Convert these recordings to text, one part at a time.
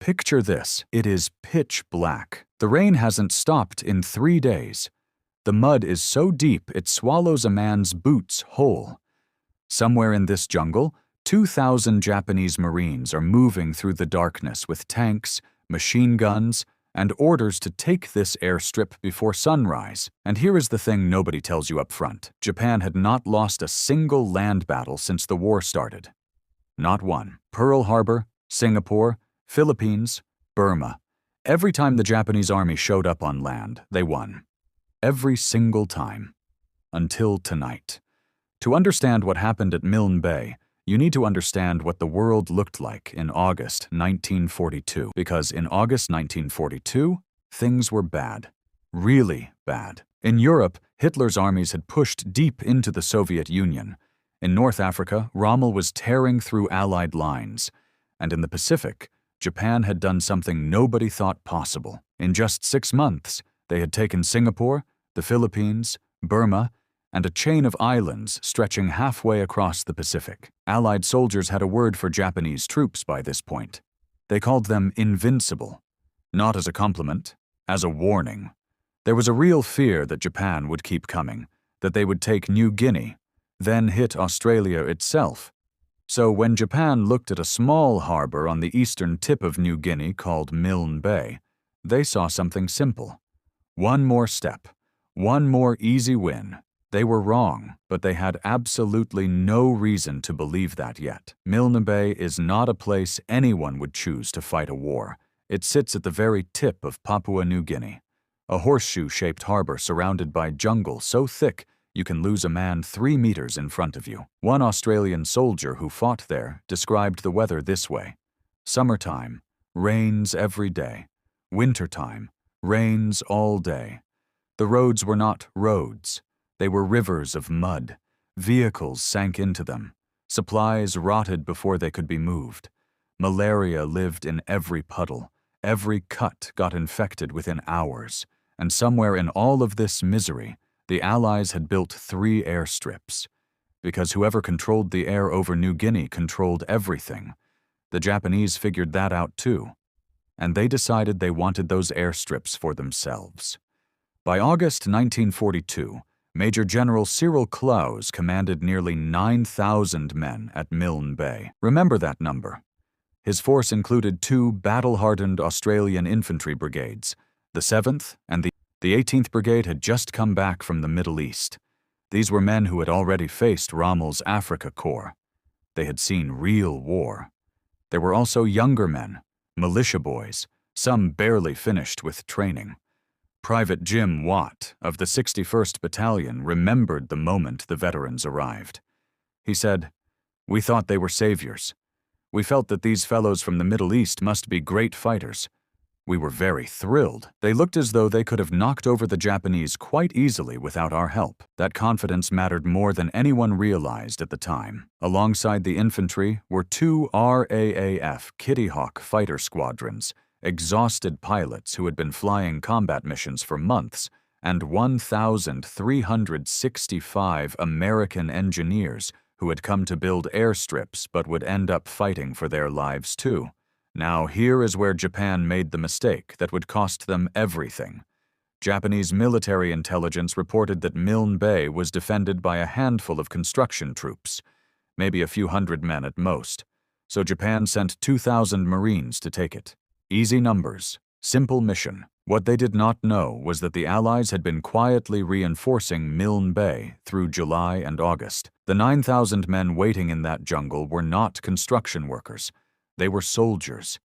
Picture this. It is pitch black. The rain hasn't stopped in 3 days. The mud is so deep it swallows a man's boots whole. Somewhere in this jungle, 2,000 Japanese Marines are moving through the darkness with tanks, machine guns, and orders to take this airstrip before sunrise. And here is the thing nobody tells you up front. Japan had not lost a single land battle since the war started. Not one. Pearl Harbor, Singapore, Philippines, Burma. Every time the Japanese army showed up on land, they won. Every single time. Until tonight. To understand what happened at Milne Bay, you need to understand what the world looked like in August 1942. Because in August 1942, things were bad. Really bad. In Europe, Hitler's armies had pushed deep into the Soviet Union. In North Africa, Rommel was tearing through Allied lines. And in the Pacific, Japan had done something nobody thought possible. In just 6 months, they had taken Singapore, the Philippines, Burma, and a chain of islands stretching halfway across the Pacific. Allied soldiers had a word for Japanese troops by this point. They called them invincible. Not as a compliment, as a warning. There was a real fear that Japan would keep coming, that they would take New Guinea, then hit Australia itself. So when Japan looked at a small harbor on the eastern tip of New Guinea called Milne Bay, they saw something simple. One more step, one more easy win. They were wrong, but they had absolutely no reason to believe that yet. Milne Bay is not a place anyone would choose to fight a war. It sits at the very tip of Papua New Guinea, a horseshoe-shaped harbor surrounded by jungle so thick you can lose a man 3 meters in front of you. One Australian soldier who fought there described the weather this way. Summertime, rains every day. Wintertime, rains all day. The roads were not roads. They were rivers of mud. Vehicles sank into them. Supplies rotted before they could be moved. Malaria lived in every puddle. Every cut got infected within hours. And somewhere in all of this misery, the Allies had built 3 airstrips. Because whoever controlled the air over New Guinea controlled everything. The Japanese figured that out too. And they decided they wanted those airstrips for themselves. By August 1942, Major General Cyril Claus commanded nearly 9,000 men at Milne Bay. Remember that number. His force included 2 battle-hardened Australian infantry brigades. The 7th and the 18th Brigade had just come back from the Middle East. These were men who had already faced Rommel's Afrika Korps. They had seen real war. There were also younger men, militia boys, some barely finished with training. Private Jim Watt of the 61st Battalion remembered the moment the veterans arrived. He said, "We thought they were saviors. We felt that these fellows from the Middle East must be great fighters. We were very thrilled. They looked as though they could have knocked over the Japanese quite easily without our help." That confidence mattered more than anyone realized at the time. Alongside the infantry were 2 RAAF Kitty Hawk fighter squadrons, exhausted pilots who had been flying combat missions for months, and 1,365 American engineers who had come to build airstrips but would end up fighting for their lives too. Now here is where Japan made the mistake that would cost them everything. Japanese military intelligence reported that Milne Bay was defended by a handful of construction troops, maybe a few hundred men at most, so Japan sent 2,000 Marines to take it. Easy numbers, simple mission. What they did not know was that the Allies had been quietly reinforcing Milne Bay through July and August. The 9,000 men waiting in that jungle were not construction workers. They were soldiers.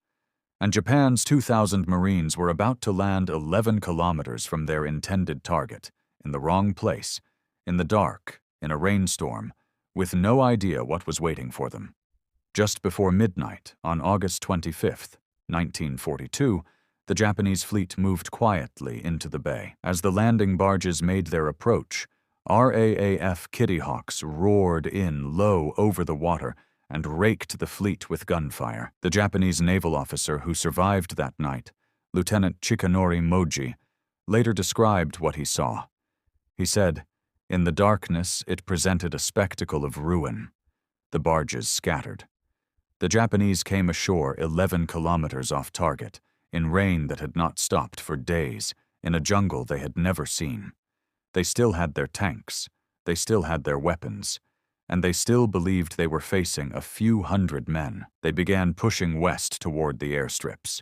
And Japan's 2,000 Marines were about to land 11 kilometers from their intended target, in the wrong place, in the dark, in a rainstorm, with no idea what was waiting for them. Just before midnight, on August 25th, 1942, the Japanese fleet moved quietly into the bay. As the landing barges made their approach, RAAF Kitty Hawks roared in low over the water and raked the fleet with gunfire. The Japanese naval officer who survived that night, Lieutenant Chikanori Moji, later described what he saw. He said, "In the darkness, it presented a spectacle of ruin. The barges scattered. The Japanese came ashore 11 kilometers off target, in rain that had not stopped for days, in a jungle they had never seen. They still had their tanks, they still had their weapons, and they still believed they were facing a few hundred men. They began pushing west toward the airstrips.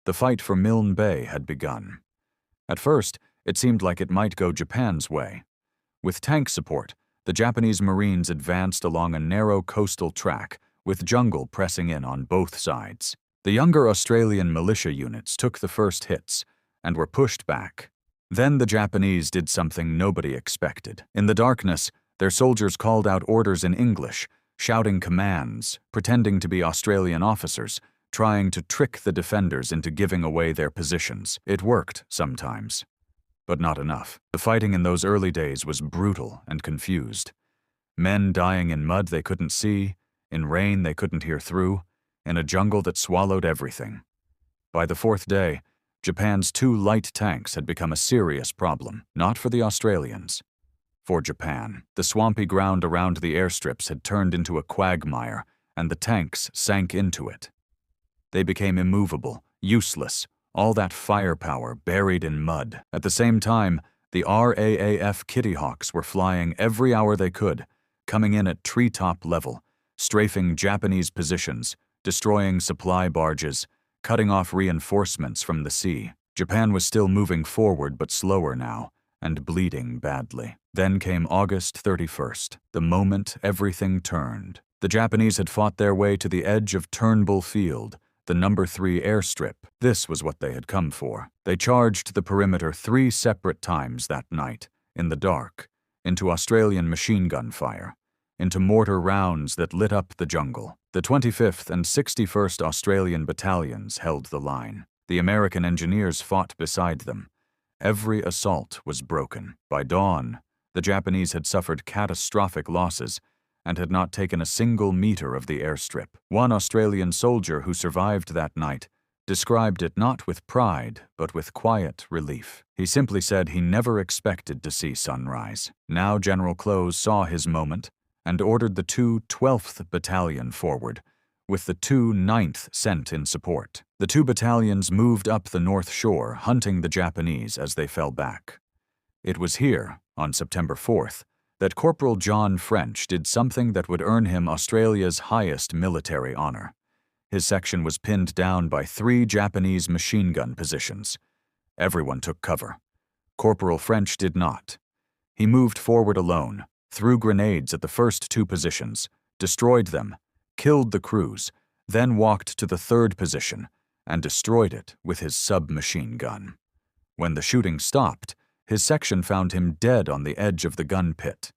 The fight for Milne Bay had begun. At first, it seemed like it might go Japan's way. With tank support, the Japanese Marines advanced along a narrow coastal track, with jungle pressing in on both sides. The younger Australian militia units took the first hits and were pushed back. Then the Japanese did something nobody expected. In the darkness, their soldiers called out orders in English, shouting commands, pretending to be Australian officers, trying to trick the defenders into giving away their positions. It worked sometimes, but not enough. The fighting in those early days was brutal and confused. Men dying in mud they couldn't see, in rain they couldn't hear through, in a jungle that swallowed everything. By the fourth day, Japan's 2 light tanks had become a serious problem, not for the Australians. For Japan, the swampy ground around the airstrips had turned into a quagmire, and the tanks sank into it. They became immovable, useless, all that firepower buried in mud. At the same time, the RAAF Kitty Hawks were flying every hour they could, coming in at treetop level, strafing Japanese positions, destroying supply barges, cutting off reinforcements from the sea. Japan was still moving forward but slower now, and bleeding badly. Then came August 31st, the moment everything turned. The Japanese had fought their way to the edge of Turnbull Field, the No. 3 airstrip. This was what they had come for. They charged the perimeter 3 separate times that night, in the dark, into Australian machine gun fire, into mortar rounds that lit up the jungle. The 25th and 61st Australian battalions held the line. The American engineers fought beside them. Every assault was broken. By dawn, the Japanese had suffered catastrophic losses and had not taken a single meter of the airstrip. One Australian soldier who survived that night described it not with pride, but with quiet relief. He simply said he never expected to see sunrise. Now General Close saw his moment and ordered the 2 12th Battalion forward, with the 2 9th sent in support. The 2 battalions moved up the North Shore, hunting the Japanese as they fell back. It was here, on September 4th, that Corporal John French did something that would earn him Australia's highest military honor. His section was pinned down by 3 Japanese machine gun positions. Everyone took cover. Corporal French did not. He moved forward alone, threw grenades at the first 2 positions, destroyed them, killed the crews, then walked to the 3rd position and destroyed it with his submachine gun. When the shooting stopped, his section found him dead on the edge of the gun pit.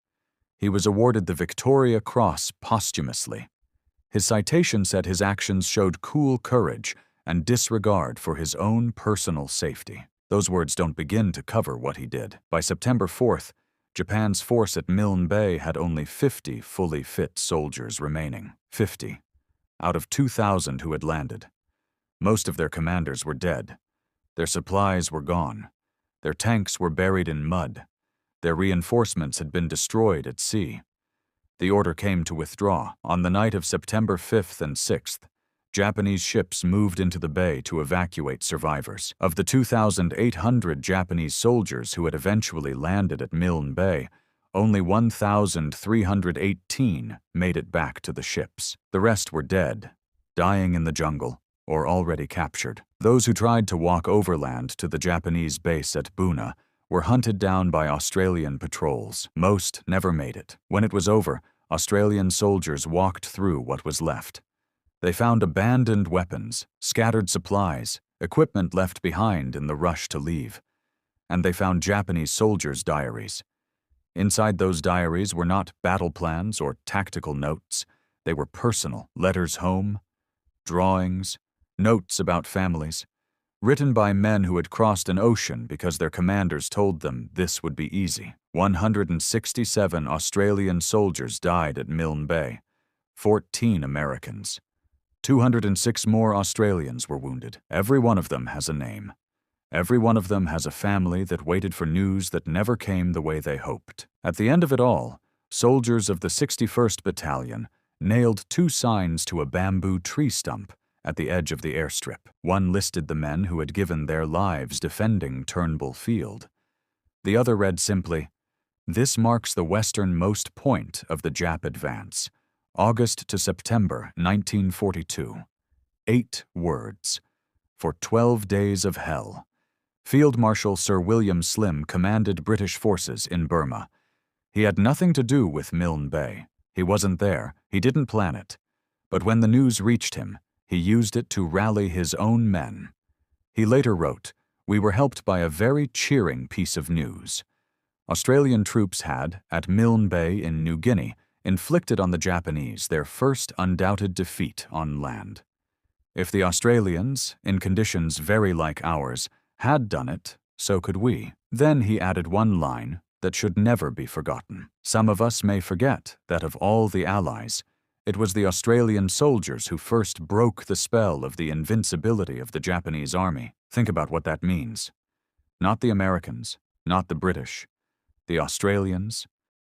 He was awarded the Victoria Cross posthumously. His citation said his actions showed cool courage and disregard for his own personal safety. Those words don't begin to cover what he did. By September 4th, Japan's force at Milne Bay had only 50 fully fit soldiers remaining. 50, out of 2,000 who had landed. Most of their commanders were dead. Their supplies were gone. Their tanks were buried in mud. Their reinforcements had been destroyed at sea. The order came to withdraw. On the night of September 5th and 6th, Japanese ships moved into the bay to evacuate survivors. Of the 2,800 Japanese soldiers who had eventually landed at Milne Bay, only 1,318 made it back to the ships. The rest were dead, dying in the jungle, or already captured. Those who tried to walk overland to the Japanese base at Buna were hunted down by Australian patrols. Most never made it. When it was over, Australian soldiers walked through what was left. They found abandoned weapons, scattered supplies, equipment left behind in the rush to leave. And they found Japanese soldiers' diaries. Inside those diaries were not battle plans or tactical notes. They were personal letters home, drawings, notes about families, written by men who had crossed an ocean because their commanders told them this would be easy. 167 Australian soldiers died at Milne Bay, 14 Americans. 206 more Australians were wounded. Every one of them has a name. Every one of them has a family that waited for news that never came the way they hoped. At the end of it all, soldiers of the 61st Battalion nailed 2 signs to a bamboo tree stump at the edge of the airstrip. One listed the men who had given their lives defending Turnbull Field. The other read simply, "This marks the westernmost point of the Jap advance, August to September 1942. 8 words. For 12 days of hell. Field Marshal Sir William Slim commanded British forces in Burma. He had nothing to do with Milne Bay. He wasn't there. He didn't plan it. But when the news reached him, he used it to rally his own men." He later wrote, "We were helped by a very cheering piece of news. Australian troops had, at Milne Bay in New Guinea, inflicted on the Japanese their first undoubted defeat on land. If the Australians, in conditions very like ours, had done it, so could we." Then he added one line that should never be forgotten. "Some of us may forget that of all the Allies, it was the Australian soldiers who first broke the spell of the invincibility of the Japanese army." Think about what that means. Not the Americans, not the British. The Australians,